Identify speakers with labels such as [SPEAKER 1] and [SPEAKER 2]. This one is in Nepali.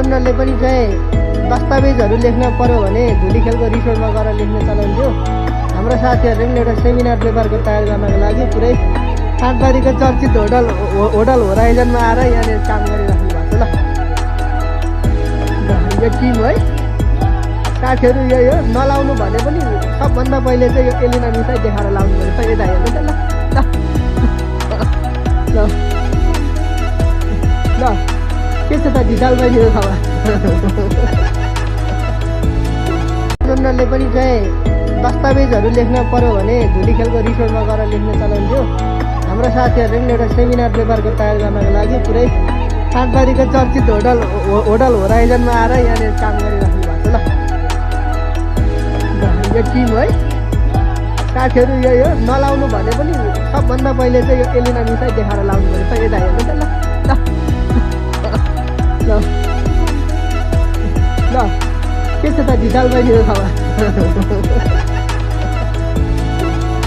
[SPEAKER 1] मनोरञ्जनले पनि चाहिँ दस्तावेजहरू लेख्न पर्यो भने धुलीखेलको रिसोर्टमा गएर लेख्ने चलन थियो। हाम्रो साथीहरूले पनि एउटा सेमिनार पेपरको तयार गर्नको लागि पुरै सातबारीको चर्चित होटल होराइजनमा आएर यहाँनिर काम गरिराख्नु भएको छ। ल यो टिम है साथीहरू यही हो। नलाउनु भने पनि सबभन्दा पहिले चाहिँ यो एलिना मिसाई देखाएर लाउनु पर्छ। यता हेर्नु त। ल ल के छ त ढिटाल बहिनीको खबर? मनोरञ्जनले पनि चाहिँ दस्तावेजहरू लेख्न पर्यो भने धुलीखेलको रिसोर्टमा गएर लेख्ने चलन थियो। हाम्रो साथीहरूले पनि एउटा सेमिनार पेपरको तयार गर्नको लागि पुरै सातबारीको चर्चित होटल होराइजनमा आएर यहाँनिर काम गरिराख्नु भएको छ। ल यो टिम है साथीहरू यही हो। नलाउनु भने पनि सबभन्दा पहिले चाहिँ यो एलिना मिसाई देखाएर लाउनु पर्छ। यता हेर्नु त। ल ल के छ त ढिटाल बहिनीको खबर?